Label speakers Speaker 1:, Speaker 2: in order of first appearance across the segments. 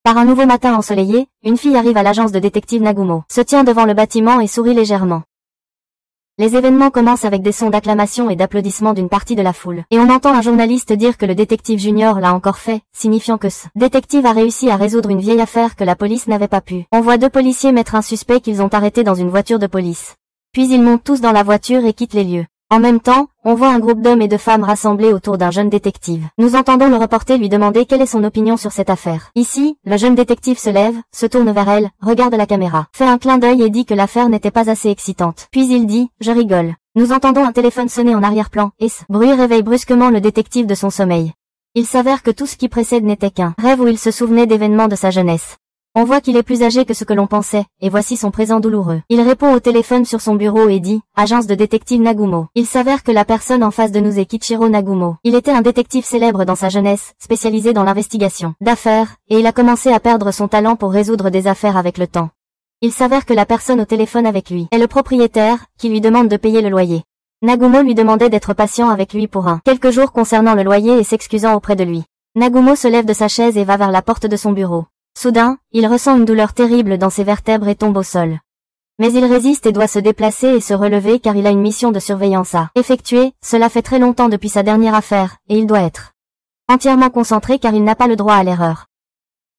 Speaker 1: Par un nouveau matin ensoleillé, une fille arrive à l'agence de détective Nagumo, se tient devant le bâtiment et sourit légèrement. Les événements commencent avec des sons d'acclamation et d'applaudissements d'une partie de la foule. Et on entend un journaliste dire que le détective junior l'a encore fait, signifiant que ce détective a réussi à résoudre une vieille affaire que la police n'avait pas pu. On voit deux policiers mettre un suspect qu'ils ont arrêté dans une voiture de police. Puis ils montent tous dans la voiture et quittent les lieux. En même temps, on voit un groupe d'hommes et de femmes rassemblés autour d'un jeune détective. Nous entendons le reporter lui demander quelle est son opinion sur cette affaire. Ici, le jeune détective se lève, se tourne vers elle, regarde la caméra, fait un clin d'œil et dit que l'affaire n'était pas assez excitante. Puis il dit « Je rigole ». Nous entendons un téléphone sonner en arrière-plan, et ce bruit réveille brusquement le détective de son sommeil. Il s'avère que tout ce qui précède n'était qu'un rêve où il se souvenait d'événements de sa jeunesse. On voit qu'il est plus âgé que ce que l'on pensait, et voici son présent douloureux. Il répond au téléphone sur son bureau et dit « Agence de détective Nagumo ». Il s'avère que la personne en face de nous est Kichiro Nagumo. Il était un détective célèbre dans sa jeunesse, spécialisé dans l'investigation d'affaires, et il a commencé à perdre son talent pour résoudre des affaires avec le temps. Il s'avère que la personne au téléphone avec lui est le propriétaire, qui lui demande de payer le loyer. Nagumo lui demandait d'être patient avec lui pour quelques jours concernant le loyer et s'excusant auprès de lui. Nagumo se lève de sa chaise et va vers la porte de son bureau. Soudain, il ressent une douleur terrible dans ses vertèbres et tombe au sol. Mais il résiste et doit se déplacer et se relever car il a une mission de surveillance à effectuer, cela fait très longtemps depuis sa dernière affaire, et il doit être entièrement concentré car il n'a pas le droit à l'erreur.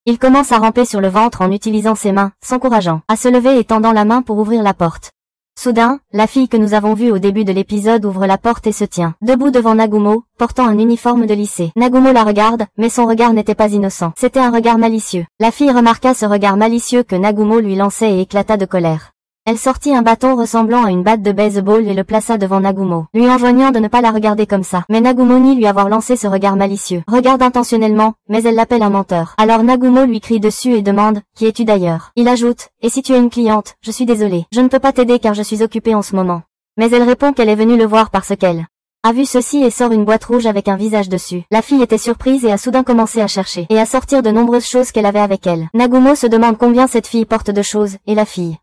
Speaker 1: Il commence à ramper sur le ventre en utilisant ses mains, s'encourageant à se lever et tendant la main pour ouvrir la porte. Soudain, la fille que nous avons vue au début de l'épisode ouvre la porte et se tient debout devant Nagumo, portant un uniforme de lycée. Nagumo la regarde, mais son regard n'était pas innocent. C'était un regard malicieux. La fille remarqua ce regard malicieux que Nagumo lui lançait et éclata de colère. Elle sortit un bâton ressemblant à une batte de baseball et le plaça devant Nagumo, lui enjoignant de ne pas la regarder comme ça. Mais Nagumo nie lui avoir lancé ce regard malicieux. Regarde intentionnellement, mais elle l'appelle un menteur. Alors Nagumo lui crie dessus et demande « Qui es-tu d'ailleurs ?» Il ajoute « Et si tu es une cliente, je suis désolé. Je ne peux pas t'aider car je suis occupée en ce moment. » Mais elle répond qu'elle est venue le voir parce qu'elle a vu ceci et sort une boîte rouge avec un visage dessus. La fille était surprise et a soudain commencé à chercher et à sortir de nombreuses choses qu'elle avait avec elle. Nagumo se demande combien cette fille porte de choses, et la fille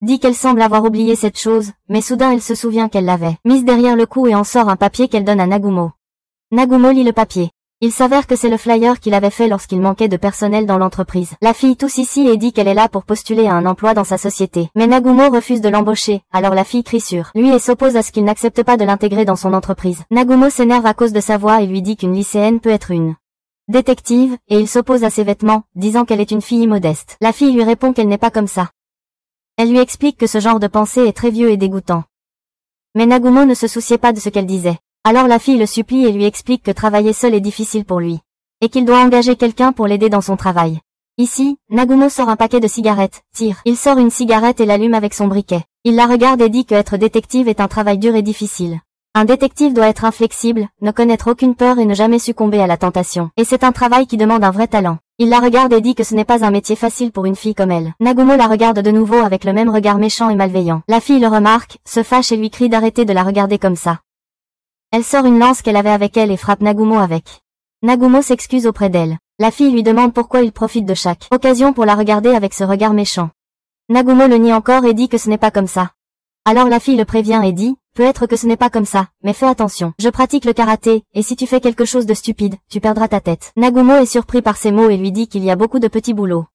Speaker 1: dit qu'elle semble avoir oublié cette chose, mais soudain elle se souvient qu'elle l'avait mise derrière le cou et en sort un papier qu'elle donne à Nagumo. Nagumo lit le papier. Il s'avère que c'est le flyer qu'il avait fait lorsqu'il manquait de personnel dans l'entreprise. La fille tousse ici et dit qu'elle est là pour postuler à un emploi dans sa société. Mais Nagumo refuse de l'embaucher, alors la fille crie sur lui et s'oppose à ce qu'il n'accepte pas de l'intégrer dans son entreprise. Nagumo s'énerve à cause de sa voix et lui dit qu'une lycéenne peut être une détective, et il s'oppose à ses vêtements, disant qu'elle est une fille modeste. La fille lui répond qu'elle n'est pas comme ça. Elle lui explique que ce genre de pensée est très vieux et dégoûtant. Mais Nagumo ne se souciait pas de ce qu'elle disait. Alors la fille le supplie et lui explique que travailler seul est difficile pour lui. Et qu'il doit engager quelqu'un pour l'aider dans son travail. Ici, Nagumo sort un paquet de cigarettes, tire. Il sort une cigarette et l'allume avec son briquet. Il la regarde et dit que être détective est un travail dur et difficile. Un détective doit être inflexible, ne connaître aucune peur et ne jamais succomber à la tentation. Et c'est un travail qui demande un vrai talent. Il la regarde et dit que ce n'est pas un métier facile pour une fille comme elle. Nagumo la regarde de nouveau avec le même regard méchant et malveillant. La fille le remarque, se fâche et lui crie d'arrêter de la regarder comme ça. Elle sort une lance qu'elle avait avec elle et frappe Nagumo avec. Nagumo s'excuse auprès d'elle. La fille lui demande pourquoi il profite de chaque occasion pour la regarder avec ce regard méchant. Nagumo le nie encore et dit que ce n'est pas comme ça. Alors la fille le prévient et dit, peut-être que ce n'est pas comme ça, mais fais attention. Je pratique le karaté, et si tu fais quelque chose de stupide, tu perdras ta tête. Nagumo est surpris par ces mots et lui dit qu'il y a beaucoup de petits boulots.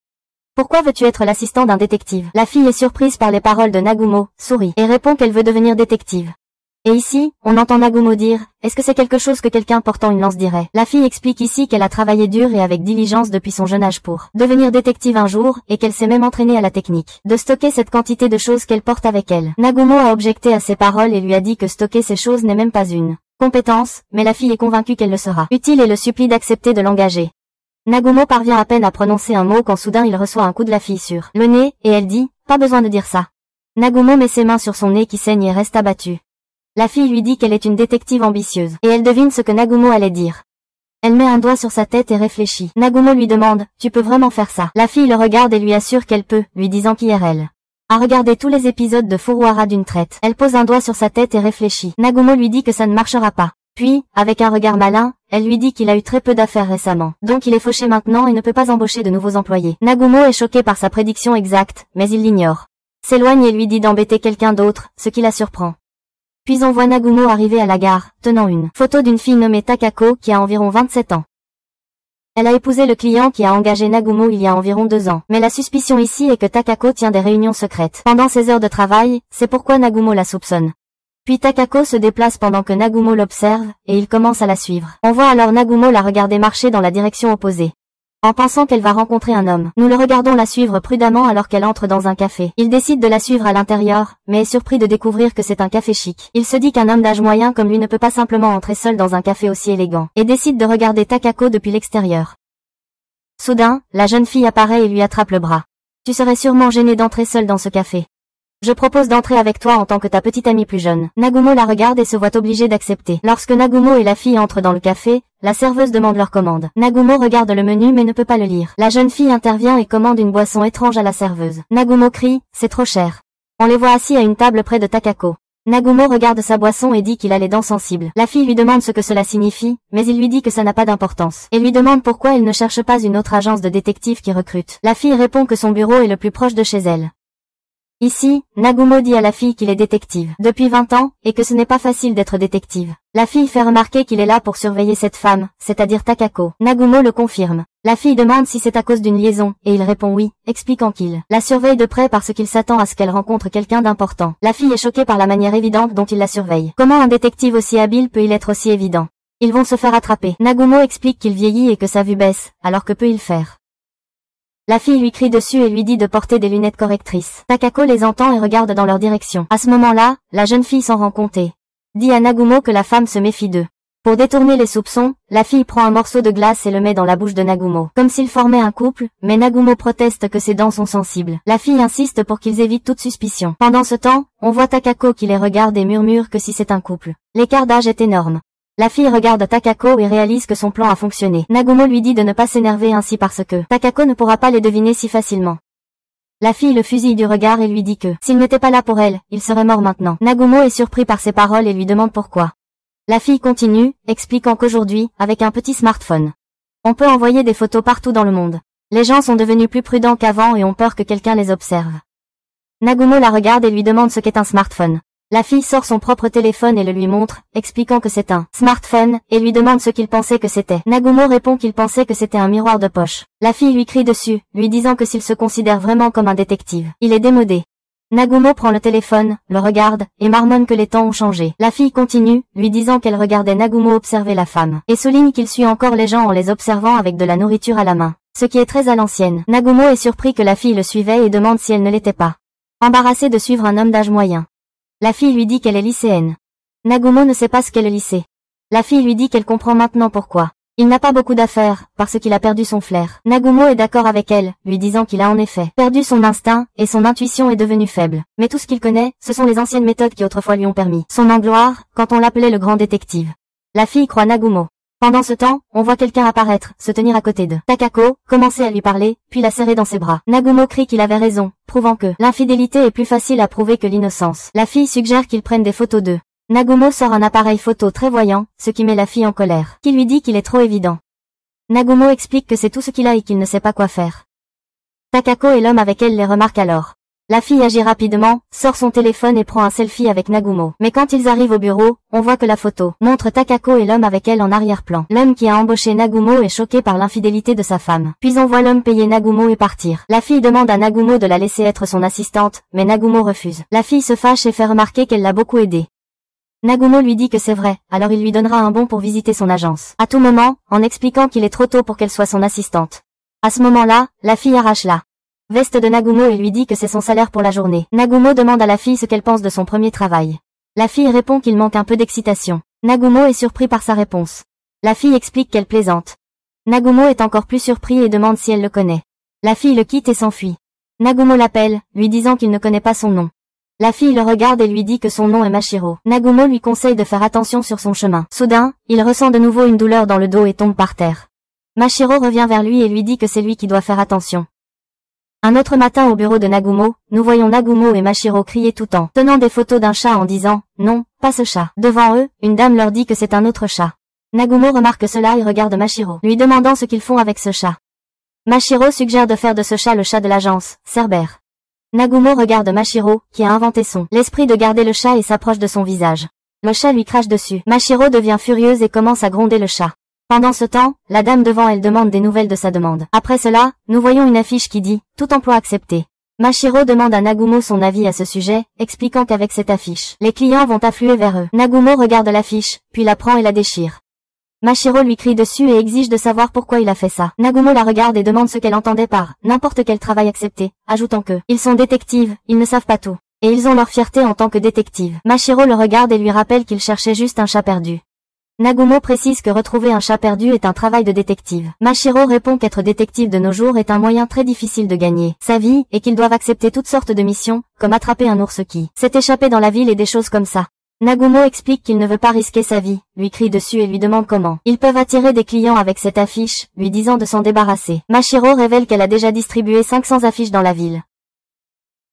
Speaker 1: Pourquoi veux-tu être l'assistant d'un détective? La fille est surprise par les paroles de Nagumo, sourit, et répond qu'elle veut devenir détective. Et ici, on entend Nagumo dire, est-ce que c'est quelque chose que quelqu'un portant une lance dirait? La fille explique ici qu'elle a travaillé dur et avec diligence depuis son jeune âge pour devenir détective un jour, et qu'elle s'est même entraînée à la technique de stocker cette quantité de choses qu'elle porte avec elle. Nagumo a objecté à ces paroles et lui a dit que stocker ces choses n'est même pas une compétence, mais la fille est convaincue qu'elle le sera utile et le supplie d'accepter de l'engager. Nagumo parvient à peine à prononcer un mot quand soudain il reçoit un coup de la fille sur le nez, et elle dit, pas besoin de dire ça. Nagumo met ses mains sur son nez qui saigne et reste abattue. La fille lui dit qu'elle est une détective ambitieuse, et elle devine ce que Nagumo allait dire. Elle met un doigt sur sa tête et réfléchit. Nagumo lui demande, tu peux vraiment faire ça? La fille le regarde et lui assure qu'elle peut, lui disant qu'IRL a regardé tous les épisodes de Furuhara d'une traite. Elle pose un doigt sur sa tête et réfléchit. Nagumo lui dit que ça ne marchera pas. Puis, avec un regard malin, elle lui dit qu'il a eu très peu d'affaires récemment. Donc il est fauché maintenant et ne peut pas embaucher de nouveaux employés. Nagumo est choqué par sa prédiction exacte, mais il l'ignore. S'éloigne et lui dit d'embêter quelqu'un d'autre, ce qui la surprend. Puis on voit Nagumo arriver à la gare, tenant une photo d'une fille nommée Takako qui a environ 27 ans. Elle a épousé le client qui a engagé Nagumo il y a environ 2 ans. Mais la suspicion ici est que Takako tient des réunions secrètes pendant ses heures de travail, c'est pourquoi Nagumo la soupçonne. Puis Takako se déplace pendant que Nagumo l'observe, et il commence à la suivre. On voit alors Nagumo la regarder marcher dans la direction opposée, en pensant qu'elle va rencontrer un homme. Nous le regardons la suivre prudemment alors qu'elle entre dans un café. Il décide de la suivre à l'intérieur, mais est surpris de découvrir que c'est un café chic. Il se dit qu'un homme d'âge moyen comme lui ne peut pas simplement entrer seul dans un café aussi élégant, et décide de regarder Takako depuis l'extérieur. Soudain, la jeune fille apparaît et lui attrape le bras. Tu serais sûrement gêné d'entrer seule dans ce café. Je propose d'entrer avec toi en tant que ta petite amie plus jeune. Nagumo la regarde et se voit obligé d'accepter. Lorsque Nagumo et la fille entrent dans le café, la serveuse demande leur commande. Nagumo regarde le menu mais ne peut pas le lire. La jeune fille intervient et commande une boisson étrange à la serveuse. Nagumo crie, c'est trop cher. On les voit assis à une table près de Takako. Nagumo regarde sa boisson et dit qu'il a les dents sensibles. La fille lui demande ce que cela signifie, mais il lui dit que ça n'a pas d'importance. Et lui demande pourquoi il ne cherche pas une autre agence de détectives qui recrute. La fille répond que son bureau est le plus proche de chez elle. Ici, Nagumo dit à la fille qu'il est détective depuis 20 ans, et que ce n'est pas facile d'être détective. La fille fait remarquer qu'il est là pour surveiller cette femme, c'est-à-dire Takako. Nagumo le confirme. La fille demande si c'est à cause d'une liaison, et il répond oui, expliquant qu'il la surveille de près parce qu'il s'attend à ce qu'elle rencontre quelqu'un d'important. La fille est choquée par la manière évidente dont il la surveille. Comment un détective aussi habile peut-il être aussi évident? Ils vont se faire attraper. Nagumo explique qu'il vieillit et que sa vue baisse, alors que peut-il faire? La fille lui crie dessus et lui dit de porter des lunettes correctrices. Takako les entend et regarde dans leur direction. À ce moment-là, la jeune fille s'en rend compte et dit à Nagumo que la femme se méfie d'eux. Pour détourner les soupçons, la fille prend un morceau de glace et le met dans la bouche de Nagumo, comme s'ils formaient un couple, mais Nagumo proteste que ses dents sont sensibles. La fille insiste pour qu'ils évitent toute suspicion. Pendant ce temps, on voit Takako qui les regarde et murmure que si c'est un couple. L'écart d'âge est énorme. La fille regarde Takako et réalise que son plan a fonctionné. Nagumo lui dit de ne pas s'énerver ainsi parce que Takako ne pourra pas les deviner si facilement. La fille le fusille du regard et lui dit que s'il n'était pas là pour elle, il serait mort maintenant. Nagumo est surpris par ses paroles et lui demande pourquoi. La fille continue, expliquant qu'aujourd'hui, avec un petit smartphone, on peut envoyer des photos partout dans le monde. Les gens sont devenus plus prudents qu'avant et ont peur que quelqu'un les observe. Nagumo la regarde et lui demande ce qu'est un smartphone. La fille sort son propre téléphone et le lui montre, expliquant que c'est un smartphone, et lui demande ce qu'il pensait que c'était. Nagumo répond qu'il pensait que c'était un miroir de poche. La fille lui crie dessus, lui disant que s'il se considère vraiment comme un détective, il est démodé. Nagumo prend le téléphone, le regarde, et marmonne que les temps ont changé. La fille continue, lui disant qu'elle regardait Nagumo observer la femme, et souligne qu'il suit encore les gens en les observant avec de la nourriture à la main, ce qui est très à l'ancienne. Nagumo est surpris que la fille le suivait et demande si elle ne l'était pas. Embarrassée de suivre un homme d'âge moyen. La fille lui dit qu'elle est lycéenne. Nagumo ne sait pas ce qu'est le lycée. La fille lui dit qu'elle comprend maintenant pourquoi. Il n'a pas beaucoup d'affaires, parce qu'il a perdu son flair. Nagumo est d'accord avec elle, lui disant qu'il a en effet perdu son instinct, et son intuition est devenue faible. Mais tout ce qu'il connaît, ce sont les anciennes méthodes qui autrefois lui ont permis son engloire, quand on l'appelait le grand détective. La fille croit Nagumo. Pendant ce temps, on voit quelqu'un apparaître, se tenir à côté de Takako, commencer à lui parler, puis la serrer dans ses bras. Nagumo crie qu'il avait raison, prouvant que l'infidélité est plus facile à prouver que l'innocence. La fille suggère qu'il prenne des photos d'eux. Nagumo sort un appareil photo très voyant, ce qui met la fille en colère, qui lui dit qu'il est trop évident. Nagumo explique que c'est tout ce qu'il a et qu'il ne sait pas quoi faire. Takako et l'homme avec elle les remarquent alors. La fille agit rapidement, sort son téléphone et prend un selfie avec Nagumo. Mais quand ils arrivent au bureau, on voit que la photo montre Takako et l'homme avec elle en arrière-plan. L'homme qui a embauché Nagumo est choqué par l'infidélité de sa femme. Puis on voit l'homme payer Nagumo et partir. La fille demande à Nagumo de la laisser être son assistante, mais Nagumo refuse. La fille se fâche et fait remarquer qu'elle l'a beaucoup aidé. Nagumo lui dit que c'est vrai, alors il lui donnera un bon pour visiter son agence. À tout moment, en expliquant qu'il est trop tôt pour qu'elle soit son assistante. À ce moment-là, la fille arrache la veste de Nagumo et lui dit que c'est son salaire pour la journée. Nagumo demande à la fille ce qu'elle pense de son premier travail. La fille répond qu'il manque un peu d'excitation. Nagumo est surpris par sa réponse. La fille explique qu'elle plaisante. Nagumo est encore plus surpris et demande si elle le connaît. La fille le quitte et s'enfuit. Nagumo l'appelle, lui disant qu'il ne connaît pas son nom. La fille le regarde et lui dit que son nom est Mashiro. Nagumo lui conseille de faire attention sur son chemin. Soudain, il ressent de nouveau une douleur dans le dos et tombe par terre. Mashiro revient vers lui et lui dit que c'est lui qui doit faire attention. Un autre matin au bureau de Nagumo, nous voyons Nagumo et Mashiro crier tout en tenant des photos d'un chat en disant « Non, pas ce chat ». Devant eux, une dame leur dit que c'est un autre chat. Nagumo remarque cela et regarde Mashiro, lui demandant ce qu'ils font avec ce chat. Mashiro suggère de faire de ce chat le chat de l'agence, Cerbère. Nagumo regarde Mashiro, qui a inventé l'esprit de garder le chat et s'approche de son visage. Le chat lui crache dessus. Mashiro devient furieuse et commence à gronder le chat. Pendant ce temps, la dame devant elle demande des nouvelles de sa demande. Après cela, nous voyons une affiche qui dit « Tout emploi accepté ». Mashiro demande à Nagumo son avis à ce sujet, expliquant qu'avec cette affiche, les clients vont affluer vers eux. Nagumo regarde l'affiche, puis la prend et la déchire. Mashiro lui crie dessus et exige de savoir pourquoi il a fait ça. Nagumo la regarde et demande ce qu'elle entendait par « n'importe quel travail accepté », ajoutant que « ils sont détectives, ils ne savent pas tout. Et ils ont leur fierté en tant que détectives ». Mashiro le regarde et lui rappelle qu'il cherchait juste un chat perdu. Nagumo précise que retrouver un chat perdu est un travail de détective. Mashiro répond qu'être détective de nos jours est un moyen très difficile de gagner sa vie et qu'ils doivent accepter toutes sortes de missions, comme attraper un ours qui s'est échappé dans la ville et des choses comme ça. Nagumo explique qu'il ne veut pas risquer sa vie, lui crie dessus et lui demande comment ils peuvent attirer des clients avec cette affiche, lui disant de s'en débarrasser. Mashiro révèle qu'elle a déjà distribué 500 affiches dans la ville.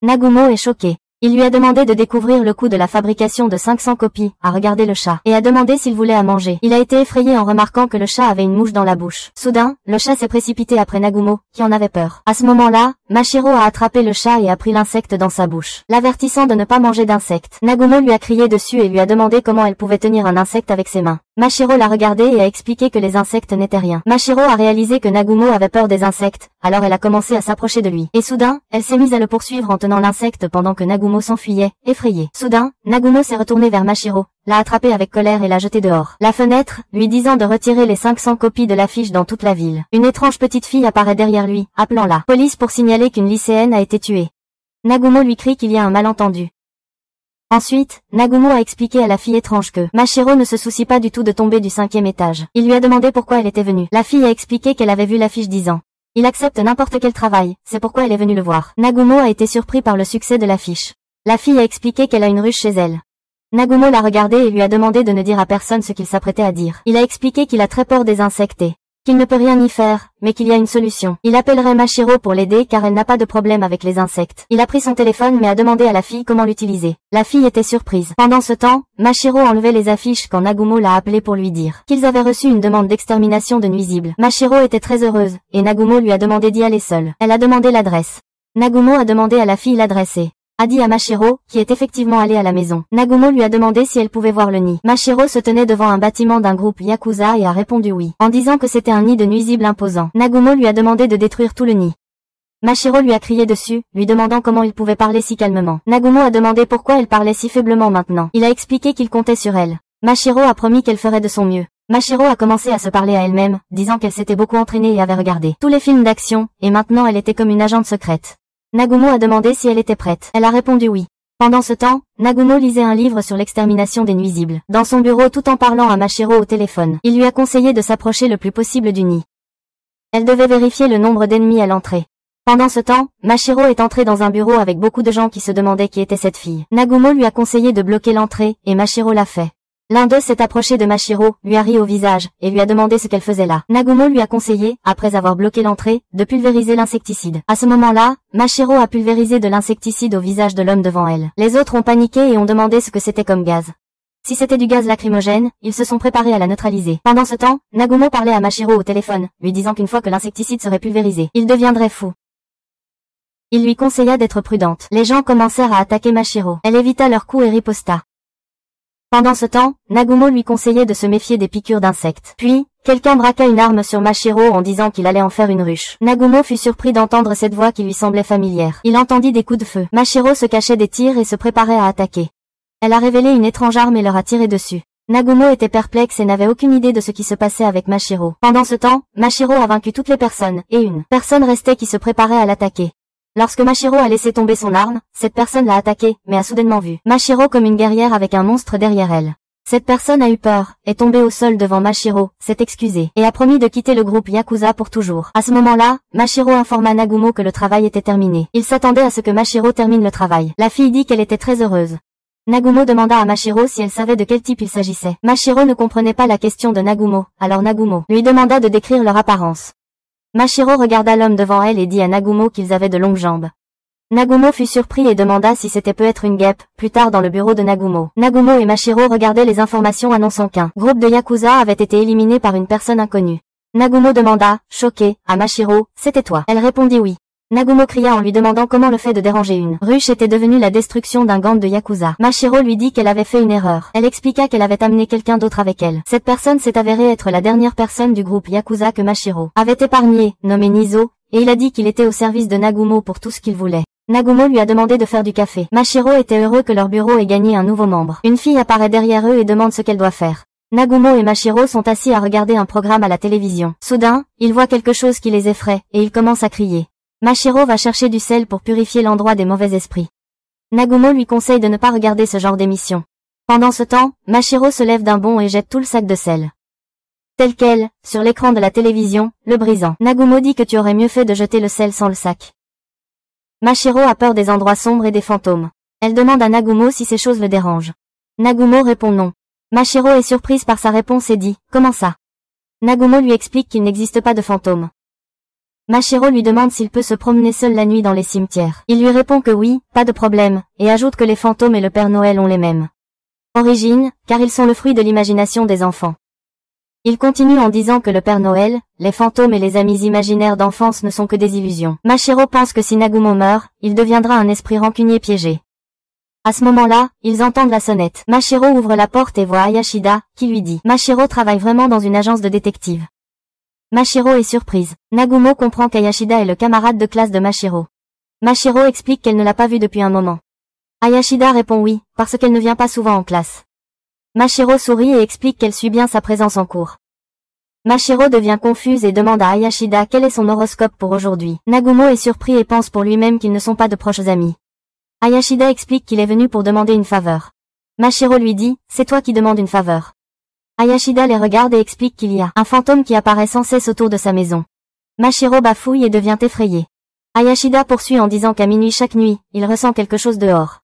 Speaker 1: Nagumo est choqué. Il lui a demandé de découvrir le coût de la fabrication de 500 copies, a regardé le chat, et a demandé s'il voulait à manger. Il a été effrayé en remarquant que le chat avait une mouche dans la bouche. Soudain, le chat s'est précipité après Nagumo, qui en avait peur. À ce moment-là, Mashiro a attrapé le chat et a pris l'insecte dans sa bouche, l'avertissant de ne pas manger d'insectes. Nagumo lui a crié dessus et lui a demandé comment elle pouvait tenir un insecte avec ses mains. Mashiro l'a regardé et a expliqué que les insectes n'étaient rien. Mashiro a réalisé que Nagumo avait peur des insectes, alors elle a commencé à s'approcher de lui. Et soudain, elle s'est mise à le poursuivre en tenant l'insecte pendant que Nagumo s'enfuyait, effrayé. Soudain, Nagumo s'est retourné vers Mashiro, l'a attrapé avec colère et l'a jeté dehors la fenêtre, lui disant de retirer les 500 copies de l'affiche dans toute la ville. Une étrange petite fille apparaît derrière lui, appelant la police pour signaler qu'une lycéenne a été tuée. Nagumo lui crie qu'il y a un malentendu. Ensuite, Nagumo a expliqué à la fille étrange que Mashiro ne se soucie pas du tout de tomber du 5e étage. Il lui a demandé pourquoi elle était venue. La fille a expliqué qu'elle avait vu l'affiche disant « Il accepte n'importe quel travail, c'est pourquoi elle est venue le voir ». Nagumo a été surpris par le succès de l'affiche. La fille a expliqué qu'elle a une ruche chez elle. Nagumo l'a regardé et lui a demandé de ne dire à personne ce qu'il s'apprêtait à dire. Il a expliqué qu'il a très peur des insectes et qu'il ne peut rien y faire, mais qu'il y a une solution. Il appellerait Mashiro pour l'aider car elle n'a pas de problème avec les insectes. Il a pris son téléphone mais a demandé à la fille comment l'utiliser. La fille était surprise. Pendant ce temps, Mashiro enlevait les affiches quand Nagumo l'a appelé pour lui dire qu'ils avaient reçu une demande d'extermination de nuisibles. Mashiro était très heureuse, et Nagumo lui a demandé d'y aller seule. Elle a demandé l'adresse. Nagumo a demandé à la fille l'adresse et a dit à Mashiro, qui est effectivement allé à la maison. Nagumo lui a demandé si elle pouvait voir le nid. Mashiro se tenait devant un bâtiment d'un groupe Yakuza et a répondu oui, en disant que c'était un nid de nuisibles imposant. Nagumo lui a demandé de détruire tout le nid. Mashiro lui a crié dessus, lui demandant comment il pouvait parler si calmement. Nagumo a demandé pourquoi elle parlait si faiblement maintenant. Il a expliqué qu'il comptait sur elle. Mashiro a promis qu'elle ferait de son mieux. Mashiro a commencé à se parler à elle-même, disant qu'elle s'était beaucoup entraînée et avait regardé tous les films d'action, et maintenant elle était comme une agente secrète. Nagumo a demandé si elle était prête. Elle a répondu oui. Pendant ce temps, Nagumo lisait un livre sur l'extermination des nuisibles dans son bureau tout en parlant à Mashiro au téléphone. Il lui a conseillé de s'approcher le plus possible du nid. Elle devait vérifier le nombre d'ennemis à l'entrée. Pendant ce temps, Mashiro est entré dans un bureau avec beaucoup de gens qui se demandaient qui était cette fille. Nagumo lui a conseillé de bloquer l'entrée, et Mashiro l'a fait. L'un d'eux s'est approché de Mashiro, lui a ri au visage, et lui a demandé ce qu'elle faisait là. Nagumo lui a conseillé, après avoir bloqué l'entrée, de pulvériser l'insecticide. À ce moment-là, Mashiro a pulvérisé de l'insecticide au visage de l'homme devant elle. Les autres ont paniqué et ont demandé ce que c'était comme gaz. Si c'était du gaz lacrymogène, ils se sont préparés à la neutraliser. Pendant ce temps, Nagumo parlait à Mashiro au téléphone, lui disant qu'une fois que l'insecticide serait pulvérisé, il deviendrait fou. Il lui conseilla d'être prudente. Les gens commencèrent à attaquer Mashiro. Elle évita leurs coups et riposta. Pendant ce temps, Nagumo lui conseillait de se méfier des piqûres d'insectes. Puis, quelqu'un braqua une arme sur Mashiro en disant qu'il allait en faire une ruche. Nagumo fut surpris d'entendre cette voix qui lui semblait familière. Il entendit des coups de feu. Mashiro se cachait des tirs et se préparait à attaquer. Elle a révélé une étrange arme et leur a tiré dessus. Nagumo était perplexe et n'avait aucune idée de ce qui se passait avec Mashiro. Pendant ce temps, Mashiro a vaincu toutes les personnes, et une personne restait qui se préparait à l'attaquer. Lorsque Mashiro a laissé tomber son arme, cette personne l'a attaqué, mais a soudainement vu Mashiro comme une guerrière avec un monstre derrière elle. Cette personne a eu peur, est tombée au sol devant Mashiro, s'est excusée, et a promis de quitter le groupe Yakuza pour toujours. À ce moment-là, Mashiro informa Nagumo que le travail était terminé. Il s'attendait à ce que Mashiro termine le travail. La fille dit qu'elle était très heureuse. Nagumo demanda à Mashiro si elle savait de quel type il s'agissait. Mashiro ne comprenait pas la question de Nagumo, alors Nagumo lui demanda de décrire leur apparence. Mashiro regarda l'homme devant elle et dit à Nagumo qu'ils avaient de longues jambes. Nagumo fut surpris et demanda si c'était peut-être une guêpe, plus tard dans le bureau de Nagumo. Nagumo et Mashiro regardaient les informations annonçant qu'un groupe de Yakuza avait été éliminé par une personne inconnue. Nagumo demanda, choqué, à Mashiro, c'était toi. Elle répondit oui. Nagumo cria en lui demandant comment le fait de déranger une ruche était devenu la destruction d'un gang de Yakuza. Mashiro lui dit qu'elle avait fait une erreur. Elle expliqua qu'elle avait amené quelqu'un d'autre avec elle. Cette personne s'est avérée être la dernière personne du groupe Yakuza que Mashiro avait épargné, nommé Nizo, et il a dit qu'il était au service de Nagumo pour tout ce qu'il voulait. Nagumo lui a demandé de faire du café. Mashiro était heureux que leur bureau ait gagné un nouveau membre. Une fille apparaît derrière eux et demande ce qu'elle doit faire. Nagumo et Mashiro sont assis à regarder un programme à la télévision. Soudain, ils voient quelque chose qui les effraie, et ils commencent à crier. Mashiro va chercher du sel pour purifier l'endroit des mauvais esprits. Nagumo lui conseille de ne pas regarder ce genre d'émission. Pendant ce temps, Mashiro se lève d'un bond et jette tout le sac de sel. Tel quel, sur l'écran de la télévision, le brisant. Nagumo dit que tu aurais mieux fait de jeter le sel sans le sac. Mashiro a peur des endroits sombres et des fantômes. Elle demande à Nagumo si ces choses le dérangent. Nagumo répond non. Mashiro est surprise par sa réponse et dit « Comment ça ?» Nagumo lui explique qu'il n'existe pas de fantômes. Mashiro lui demande s'il peut se promener seul la nuit dans les cimetières. Il lui répond que oui, pas de problème, et ajoute que les fantômes et le Père Noël ont les mêmes origines, car ils sont le fruit de l'imagination des enfants. Il continue en disant que le Père Noël, les fantômes et les amis imaginaires d'enfance ne sont que des illusions. Mashiro pense que si Nagumo meurt, il deviendra un esprit rancunier piégé. À ce moment-là, ils entendent la sonnette. Mashiro ouvre la porte et voit Hayashida, qui lui dit « Mashiro travaille vraiment dans une agence de détective. » Mashiro est surprise. Nagumo comprend qu'Hayashida est le camarade de classe de Mashiro. Mashiro explique qu'elle ne l'a pas vu depuis un moment. Hayashida répond oui, parce qu'elle ne vient pas souvent en classe. Mashiro sourit et explique qu'elle suit bien sa présence en cours. Mashiro devient confuse et demande à Hayashida quel est son horoscope pour aujourd'hui. Nagumo est surpris et pense pour lui-même qu'ils ne sont pas de proches amis. Hayashida explique qu'il est venu pour demander une faveur. Mashiro lui dit « C'est toi qui demandes une faveur. » Hayashida les regarde et explique qu'il y a un fantôme qui apparaît sans cesse autour de sa maison. Mashiro bafouille et devient effrayé. Hayashida poursuit en disant qu'à minuit chaque nuit, il ressent quelque chose dehors.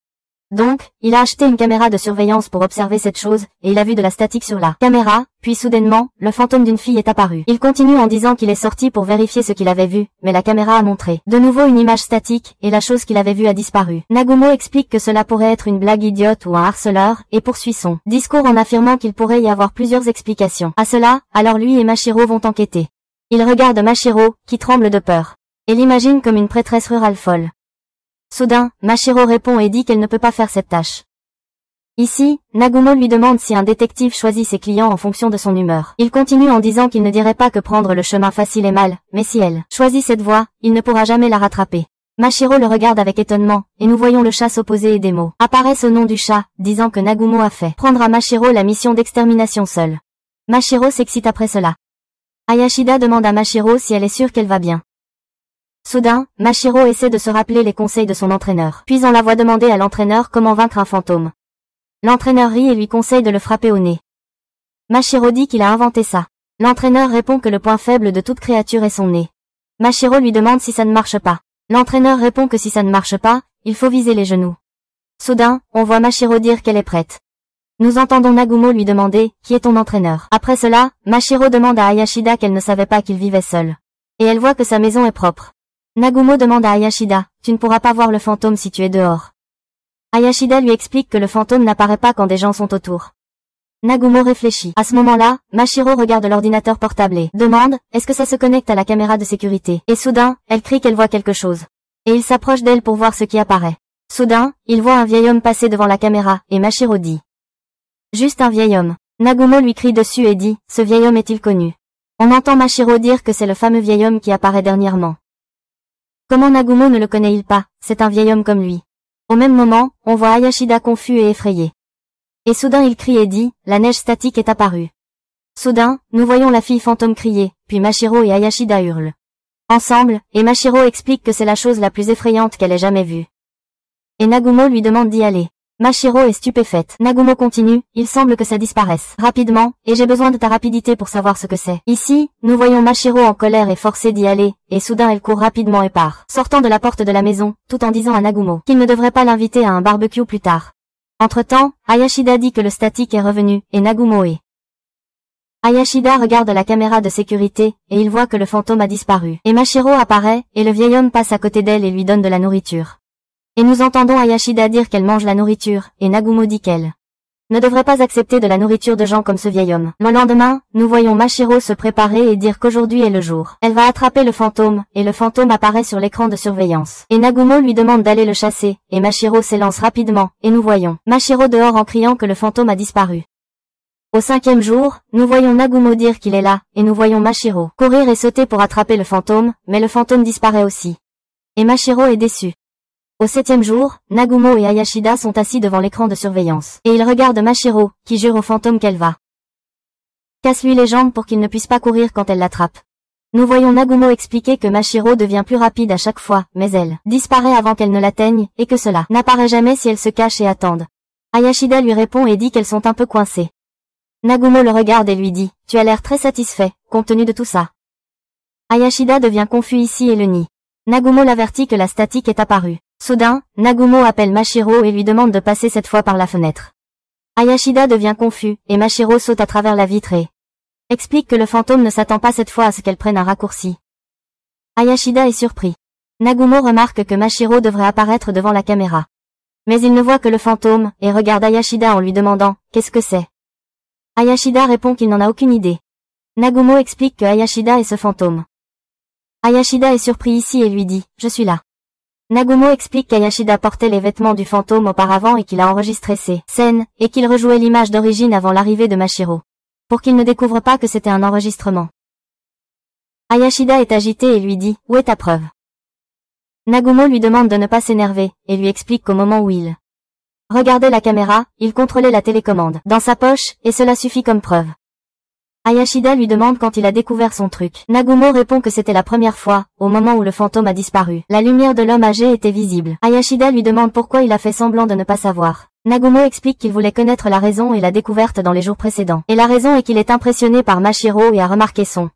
Speaker 1: Donc, il a acheté une caméra de surveillance pour observer cette chose, et il a vu de la statique sur la caméra, puis soudainement, le fantôme d'une fille est apparu. Il continue en disant qu'il est sorti pour vérifier ce qu'il avait vu, mais la caméra a montré de nouveau une image statique, et la chose qu'il avait vue a disparu. Nagumo explique que cela pourrait être une blague idiote ou un harceleur, et poursuit son discours en affirmant qu'il pourrait y avoir plusieurs explications. À cela, alors lui et Mashiro vont enquêter. Il regarde Mashiro, qui tremble de peur, et l'imagine comme une prêtresse rurale folle. Soudain, Mashiro répond et dit qu'elle ne peut pas faire cette tâche. Ici, Nagumo lui demande si un détective choisit ses clients en fonction de son humeur. Il continue en disant qu'il ne dirait pas que prendre le chemin facile est mal, mais si elle choisit cette voie, il ne pourra jamais la rattraper. Mashiro le regarde avec étonnement, et nous voyons le chat s'opposer et des mots apparaissent au nom du chat, disant que Nagumo a fait prendre à Mashiro la mission d'extermination seule. Mashiro s'excite après cela. Hayashida demande à Mashiro si elle est sûre qu'elle va bien. Soudain, Mashiro essaie de se rappeler les conseils de son entraîneur. Puis on la voit demander à l'entraîneur comment vaincre un fantôme. L'entraîneur rit et lui conseille de le frapper au nez. Mashiro dit qu'il a inventé ça. L'entraîneur répond que le point faible de toute créature est son nez. Mashiro lui demande si ça ne marche pas. L'entraîneur répond que si ça ne marche pas, il faut viser les genoux. Soudain, on voit Mashiro dire qu'elle est prête. Nous entendons Nagumo lui demander « Qui est ton entraîneur ?» Après cela, Mashiro demande à Hayashida qu'elle ne savait pas qu'il vivait seul. Et elle voit que sa maison est propre. Nagumo demande à Hayashida, tu ne pourras pas voir le fantôme si tu es dehors. Hayashida lui explique que le fantôme n'apparaît pas quand des gens sont autour. Nagumo réfléchit. À ce moment-là, Mashiro regarde l'ordinateur portable et demande, est-ce que ça se connecte à la caméra de sécurité? Et soudain, elle crie qu'elle voit quelque chose. Et il s'approche d'elle pour voir ce qui apparaît. Soudain, il voit un vieil homme passer devant la caméra, et Mashiro dit. Juste un vieil homme. Nagumo lui crie dessus et dit, ce vieil homme est-il connu? On entend Mashiro dire que c'est le fameux vieil homme qui apparaît dernièrement. Comment Nagumo ne le connaît-il pas? C'est un vieil homme comme lui. Au même moment, on voit Hayashida confus et effrayé. Et soudain il crie et dit, la neige statique est apparue. Soudain, nous voyons la fille fantôme crier, puis Mashiro et Hayashida hurlent. Ensemble, et Mashiro explique que c'est la chose la plus effrayante qu'elle ait jamais vue. Et Nagumo lui demande d'y aller. Mashiro est stupéfaite. Nagumo continue, il semble que ça disparaisse rapidement, et j'ai besoin de ta rapidité pour savoir ce que c'est. Ici, nous voyons Mashiro en colère et forcée d'y aller, et soudain elle court rapidement et part, sortant de la porte de la maison, tout en disant à Nagumo qu'il ne devrait pas l'inviter à un barbecue plus tard. Entre-temps, Hayashida dit que le statique est revenu, et Nagumo est. Hayashida regarde la caméra de sécurité, et il voit que le fantôme a disparu. Et Mashiro apparaît, et le vieil homme passe à côté d'elle et lui donne de la nourriture. Et nous entendons Hayashida dire qu'elle mange la nourriture, et Nagumo dit qu'elle ne devrait pas accepter de la nourriture de gens comme ce vieil homme. Le lendemain, nous voyons Mashiro se préparer et dire qu'aujourd'hui est le jour. Elle va attraper le fantôme, et le fantôme apparaît sur l'écran de surveillance. Et Nagumo lui demande d'aller le chasser, et Mashiro s'élance rapidement, et nous voyons Mashiro dehors en criant que le fantôme a disparu. Au 5e jour, nous voyons Nagumo dire qu'il est là, et nous voyons Mashiro courir et sauter pour attraper le fantôme, mais le fantôme disparaît aussi. Et Mashiro est déçu. Au 7e jour, Nagumo et Hayashida sont assis devant l'écran de surveillance, et ils regardent Mashiro, qui jure au fantôme qu'elle va casse-lui les jambes pour qu'il ne puisse pas courir quand elle l'attrape. Nous voyons Nagumo expliquer que Mashiro devient plus rapide à chaque fois, mais elle disparaît avant qu'elle ne l'atteigne, et que cela n'apparaît jamais si elle se cache et attendent. Hayashida lui répond et dit qu'elles sont un peu coincées. Nagumo le regarde et lui dit « Tu as l'air très satisfait, compte tenu de tout ça. » Hayashida devient confus ici et le nie. Nagumo l'avertit que la statique est apparue. Soudain, Nagumo appelle Mashiro et lui demande de passer cette fois par la fenêtre. Hayashida devient confus, et Mashiro saute à travers la vitre et explique que le fantôme ne s'attend pas cette fois à ce qu'elle prenne un raccourci. Hayashida est surpris. Nagumo remarque que Mashiro devrait apparaître devant la caméra. Mais il ne voit que le fantôme, et regarde Hayashida en lui demandant « Qu'est-ce que c'est ?» Hayashida répond qu'il n'en a aucune idée. Nagumo explique que Hayashida est ce fantôme. Hayashida est surpris ici et lui dit « Je suis là ». Nagumo explique qu'Hayashida portait les vêtements du fantôme auparavant et qu'il a enregistré ces scènes, et qu'il rejouait l'image d'origine avant l'arrivée de Mashiro. Pour qu'il ne découvre pas que c'était un enregistrement. Hayashida est agité et lui dit « Où est ta preuve ?» Nagumo lui demande de ne pas s'énerver, et lui explique qu'au moment où il regardait la caméra, il contrôlait la télécommande dans sa poche, et cela suffit comme preuve. Hayashida lui demande quand il a découvert son truc. Nagumo répond que c'était la première fois, au moment où le fantôme a disparu. La lumière de l'homme âgé était visible. Hayashida lui demande pourquoi il a fait semblant de ne pas savoir. Nagumo explique qu'il voulait connaître la raison et la découverte dans les jours précédents. Et la raison est qu'il est impressionné par Mashiro et a remarqué son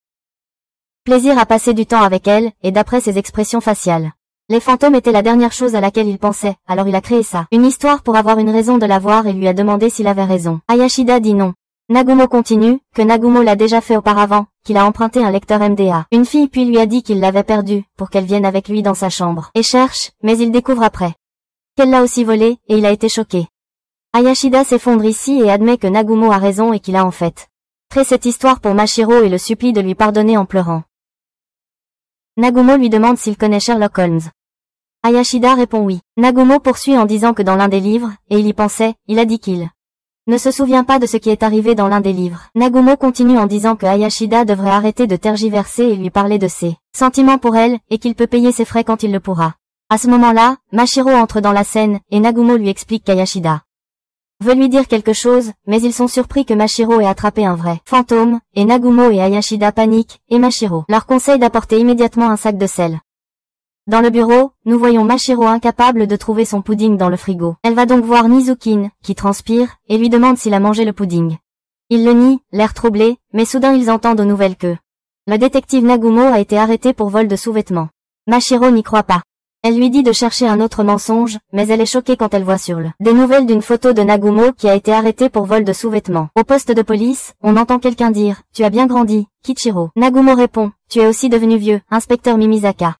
Speaker 1: plaisir à passer du temps avec elle, et d'après ses expressions faciales. Les fantômes étaient la dernière chose à laquelle il pensait, alors il a créé ça. Une histoire pour avoir une raison de la voir et lui a demandé s'il avait raison. Hayashida dit non. Nagumo continue, que Nagumo l'a déjà fait auparavant, qu'il a emprunté un lecteur MDA. Une fille puis lui a dit qu'il l'avait perdu, pour qu'elle vienne avec lui dans sa chambre. Et cherche, mais il découvre après qu'elle l'a aussi volé, et il a été choqué. Hayashida s'effondre ici et admet que Nagumo a raison et qu'il a en fait créé cette histoire pour Mashiro et le supplie de lui pardonner en pleurant. Nagumo lui demande s'il connaît Sherlock Holmes. Hayashida répond oui. Nagumo poursuit en disant que dans l'un des livres, et il y pensait, il a dit qu'il ne se souvient pas de ce qui est arrivé dans l'un des livres. Nagumo continue en disant que Hayashida devrait arrêter de tergiverser et lui parler de ses sentiments pour elle, et qu'il peut payer ses frais quand il le pourra. À ce moment-là, Mashiro entre dans la scène, et Nagumo lui explique qu'Hayashida veut lui dire quelque chose, mais ils sont surpris que Mashiro ait attrapé un vrai fantôme, et Nagumo et Hayashida paniquent, et Mashiro leur conseille d'apporter immédiatement un sac de sel. Dans le bureau, nous voyons Mashiro incapable de trouver son pudding dans le frigo. Elle va donc voir Nizukin, qui transpire, et lui demande s'il a mangé le pudding. Il le nie, l'air troublé, mais soudain ils entendent aux nouvelles que le détective Nagumo a été arrêté pour vol de sous-vêtements. Mashiro n'y croit pas. Elle lui dit de chercher un autre mensonge, mais elle est choquée quand elle voit sur des nouvelles d'une photo de Nagumo qui a été arrêté pour vol de sous-vêtements. Au poste de police, on entend quelqu'un dire « Tu as bien grandi, Kichiro ». Nagumo répond « Tu es aussi devenu vieux, inspecteur Mimizaka ».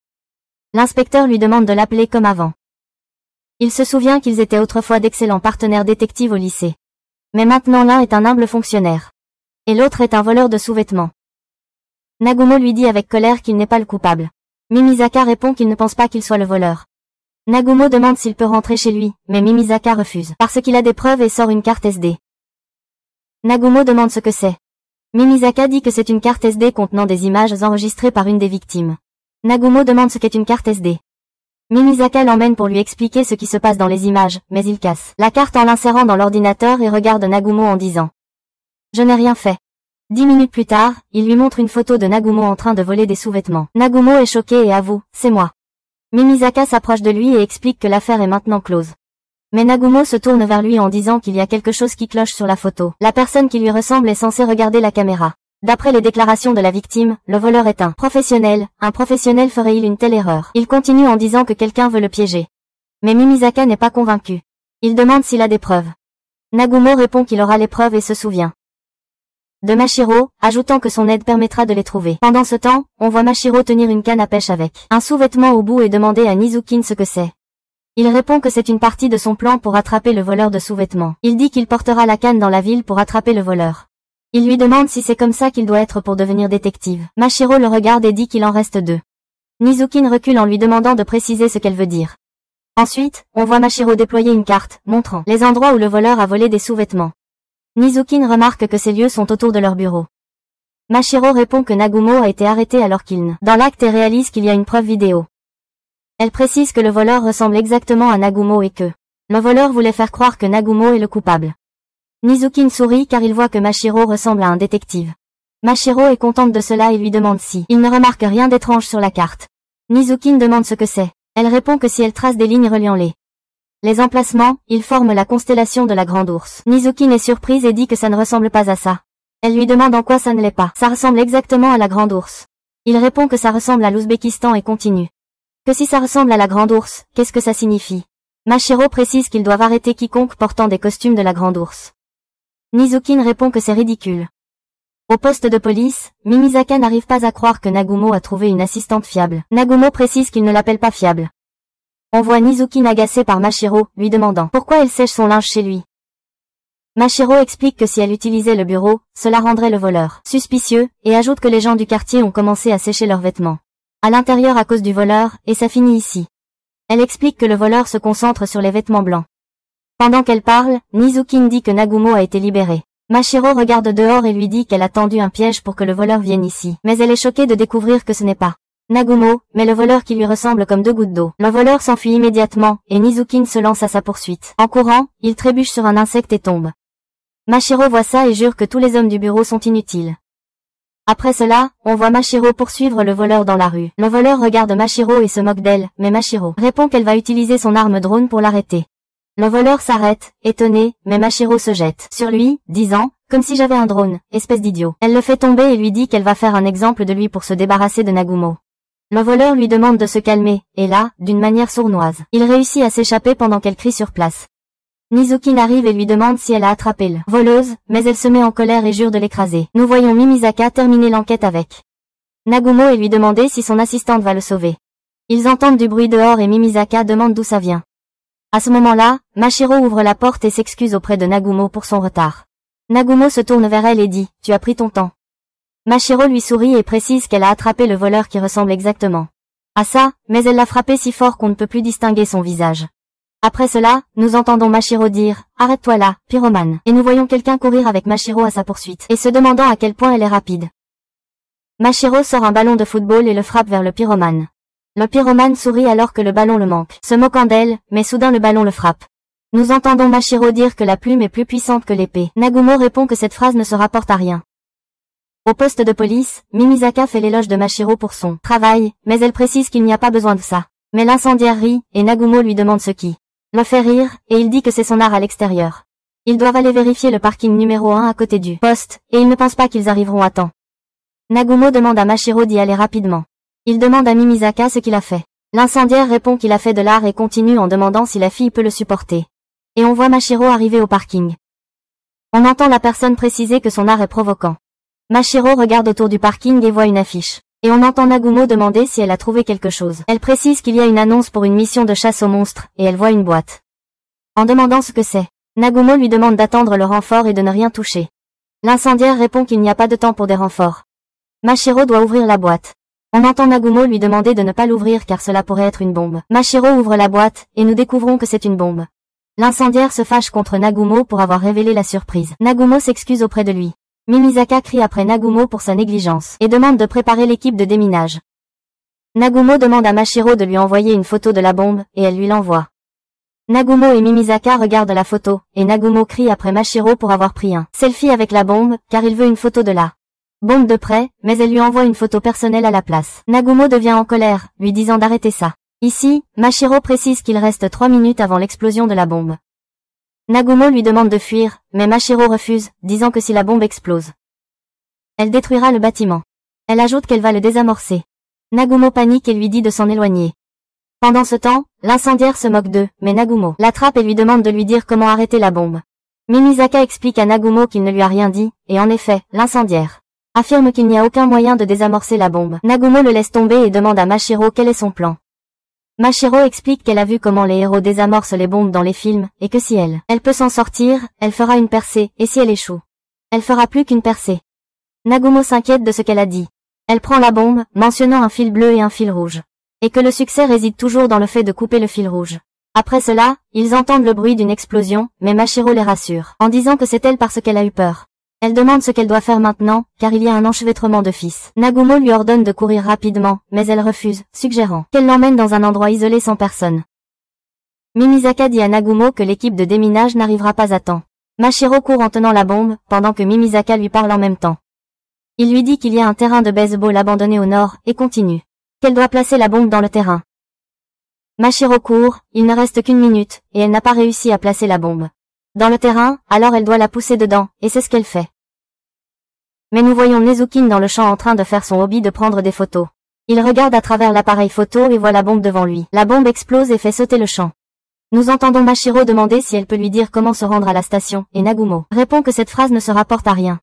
Speaker 1: L'inspecteur lui demande de l'appeler comme avant. Il se souvient qu'ils étaient autrefois d'excellents partenaires détectives au lycée. Mais maintenant l'un est un humble fonctionnaire. Et l'autre est un voleur de sous-vêtements. Nagumo lui dit avec colère qu'il n'est pas le coupable. Mimizaka répond qu'il ne pense pas qu'il soit le voleur. Nagumo demande s'il peut rentrer chez lui, mais Mimizaka refuse, parce qu'il a des preuves et sort une carte SD. Nagumo demande ce que c'est. Mimizaka dit que c'est une carte SD contenant des images enregistrées par une des victimes. Nagumo demande ce qu'est une carte SD. Mimizaka l'emmène pour lui expliquer ce qui se passe dans les images, mais il casse la carte en l'insérant dans l'ordinateur et regarde Nagumo en disant « Je n'ai rien fait ». 10 minutes plus tard, il lui montre une photo de Nagumo en train de voler des sous-vêtements. Nagumo est choqué et avoue « C'est moi ». Mimizaka s'approche de lui et explique que l'affaire est maintenant close. Mais Nagumo se tourne vers lui en disant qu'il y a quelque chose qui cloche sur la photo. La personne qui lui ressemble est censée regarder la caméra. D'après les déclarations de la victime, le voleur est un professionnel ferait-il une telle erreur? Il continue en disant que quelqu'un veut le piéger. Mais Mimizaka n'est pas convaincu. Il demande s'il a des preuves. Nagumo répond qu'il aura les preuves et se souvient de Mashiro, ajoutant que son aide permettra de les trouver. Pendant ce temps, on voit Mashiro tenir une canne à pêche avec un sous-vêtement au bout et demander à Nizukin ce que c'est. Il répond que c'est une partie de son plan pour attraper le voleur de sous-vêtements. Il dit qu'il portera la canne dans la ville pour attraper le voleur. Il lui demande si c'est comme ça qu'il doit être pour devenir détective. Mashiro le regarde et dit qu'il en reste 2. Nizukin recule en lui demandant de préciser ce qu'elle veut dire. Ensuite, on voit Mashiro déployer une carte, montrant les endroits où le voleur a volé des sous-vêtements. Nizukin remarque que ces lieux sont autour de leur bureau. Mashiro répond que Nagumo a été arrêté alors qu'il ne dans l'acte et réalise qu'il y a une preuve vidéo. Elle précise que le voleur ressemble exactement à Nagumo et que le voleur voulait faire croire que Nagumo est le coupable. Nizukin sourit car il voit que Mashiro ressemble à un détective. Mashiro est contente de cela et lui demande si il ne remarque rien d'étrange sur la carte. Nizukin demande ce que c'est. Elle répond que si elle trace des lignes reliant les emplacements, ils forment la constellation de la Grande Ourse. Nizukin est surprise et dit que ça ne ressemble pas à ça. Elle lui demande en quoi ça ne l'est pas. Ça ressemble exactement à la Grande Ourse. Il répond que ça ressemble à l'Ouzbékistan et continue. Que si ça ressemble à la Grande Ourse, qu'est-ce que ça signifie? Mashiro précise qu'ils doivent arrêter quiconque portant des costumes de la Grande Ourse. Nizukin répond que c'est ridicule. Au poste de police, Mimizaka n'arrive pas à croire que Nagumo a trouvé une assistante fiable. Nagumo précise qu'il ne l'appelle pas fiable. On voit Nizukin agacé par Mashiro, lui demandant pourquoi elle sèche son linge chez lui. Mashiro explique que si elle utilisait le bureau, cela rendrait le voleur suspicieux, et ajoute que les gens du quartier ont commencé à sécher leurs vêtements à l'intérieur à cause du voleur, et ça finit ici. Elle explique que le voleur se concentre sur les vêtements blancs. Pendant qu'elle parle, Nizukin dit que Nagumo a été libéré. Mashiro regarde dehors et lui dit qu'elle a tendu un piège pour que le voleur vienne ici. Mais elle est choquée de découvrir que ce n'est pas Nagumo, mais le voleur qui lui ressemble comme 2 gouttes d'eau. Le voleur s'enfuit immédiatement, et Nizukin se lance à sa poursuite. En courant, il trébuche sur un insecte et tombe. Mashiro voit ça et jure que tous les hommes du bureau sont inutiles. Après cela, on voit Mashiro poursuivre le voleur dans la rue. Le voleur regarde Mashiro et se moque d'elle, mais Mashiro répond qu'elle va utiliser son arme drone pour l'arrêter. Le voleur s'arrête, étonné, mais Mashiro se jette sur lui, disant « Comme si j'avais un drone, espèce d'idiot ». Elle le fait tomber et lui dit qu'elle va faire un exemple de lui pour se débarrasser de Nagumo. Le voleur lui demande de se calmer, et là, d'une manière sournoise, il réussit à s'échapper pendant qu'elle crie sur place. Nizukin arrive et lui demande si elle a attrapé la voleuse, mais elle se met en colère et jure de l'écraser. Nous voyons Mimizaka terminer l'enquête avec Nagumo et lui demander si son assistante va le sauver. Ils entendent du bruit dehors et Mimizaka demande d'où ça vient. À ce moment-là, Mashiro ouvre la porte et s'excuse auprès de Nagumo pour son retard. Nagumo se tourne vers elle et dit « Tu as pris ton temps ». Mashiro lui sourit et précise qu'elle a attrapé le voleur qui ressemble exactement à ça, mais elle l'a frappé si fort qu'on ne peut plus distinguer son visage. Après cela, nous entendons Mashiro dire « Arrête-toi là, pyromane » et nous voyons quelqu'un courir avec Mashiro à sa poursuite et se demandant à quel point elle est rapide. Mashiro sort un ballon de football et le frappe vers le pyromane. Le pyromane sourit alors que le ballon le manque, se moquant d'elle, mais soudain le ballon le frappe. Nous entendons Mashiro dire que la plume est plus puissante que l'épée. Nagumo répond que cette phrase ne se rapporte à rien. Au poste de police, Mimizaka fait l'éloge de Mashiro pour son travail, mais elle précise qu'il n'y a pas besoin de ça. Mais l'incendiaire rit, et Nagumo lui demande ce qui le fait rire, et il dit que c'est son art à l'extérieur. Ils doivent aller vérifier le parking numéro 1 à côté du poste, et ils ne pensent pas qu'ils arriveront à temps. Nagumo demande à Mashiro d'y aller rapidement. Il demande à Mimizaka ce qu'il a fait. L'incendiaire répond qu'il a fait de l'art et continue en demandant si la fille peut le supporter. Et on voit Mashiro arriver au parking. On entend la personne préciser que son art est provoquant. Mashiro regarde autour du parking et voit une affiche. Et on entend Nagumo demander si elle a trouvé quelque chose. Elle précise qu'il y a une annonce pour une mission de chasse aux monstres, et elle voit une boîte. En demandant ce que c'est, Nagumo lui demande d'attendre le renfort et de ne rien toucher. L'incendiaire répond qu'il n'y a pas de temps pour des renforts. Mashiro doit ouvrir la boîte. On entend Nagumo lui demander de ne pas l'ouvrir car cela pourrait être une bombe. Mashiro ouvre la boîte, et nous découvrons que c'est une bombe. L'incendiaire se fâche contre Nagumo pour avoir révélé la surprise. Nagumo s'excuse auprès de lui. Mimizaka crie après Nagumo pour sa négligence, et demande de préparer l'équipe de déminage. Nagumo demande à Mashiro de lui envoyer une photo de la bombe, et elle lui l'envoie. Nagumo et Mimizaka regardent la photo, et Nagumo crie après Mashiro pour avoir pris un selfie avec la bombe, car il veut une photo de la bombe de près, mais elle lui envoie une photo personnelle à la place. Nagumo devient en colère, lui disant d'arrêter ça. Ici, Mashiro précise qu'il reste 3 minutes avant l'explosion de la bombe. Nagumo lui demande de fuir, mais Mashiro refuse, disant que si la bombe explose, elle détruira le bâtiment. Elle ajoute qu'elle va le désamorcer. Nagumo panique et lui dit de s'en éloigner. Pendant ce temps, l'incendiaire se moque d'eux, mais Nagumo l'attrape et lui demande de lui dire comment arrêter la bombe. Mimizaka explique à Nagumo qu'il ne lui a rien dit, et en effet, l'incendiaire affirme qu'il n'y a aucun moyen de désamorcer la bombe. Nagumo le laisse tomber et demande à Mashiro quel est son plan. Mashiro explique qu'elle a vu comment les héros désamorcent les bombes dans les films, et que si elle peut s'en sortir, elle fera une percée, et si elle échoue, elle fera plus qu'une percée. Nagumo s'inquiète de ce qu'elle a dit. Elle prend la bombe, mentionnant un fil bleu et un fil rouge. Et que le succès réside toujours dans le fait de couper le fil rouge. Après cela, ils entendent le bruit d'une explosion, mais Mashiro les rassure, en disant que c'est elle parce qu'elle a eu peur. Elle demande ce qu'elle doit faire maintenant, car il y a un enchevêtrement de fils. Nagumo lui ordonne de courir rapidement, mais elle refuse, suggérant qu'elle l'emmène dans un endroit isolé sans personne. Mimizaka dit à Nagumo que l'équipe de déminage n'arrivera pas à temps. Mashiro court en tenant la bombe, pendant que Mimizaka lui parle en même temps. Il lui dit qu'il y a un terrain de baseball abandonné au nord, et continue qu'elle doit placer la bombe dans le terrain. Mashiro court, il ne reste qu'une minute, et elle n'a pas réussi à placer la bombe dans le terrain, alors elle doit la pousser dedans, et c'est ce qu'elle fait. Mais nous voyons Nezukin dans le champ en train de faire son hobby de prendre des photos. Il regarde à travers l'appareil photo et voit la bombe devant lui. La bombe explose et fait sauter le champ. Nous entendons Mashiro demander si elle peut lui dire comment se rendre à la station, et Nagumo répond que cette phrase ne se rapporte à rien.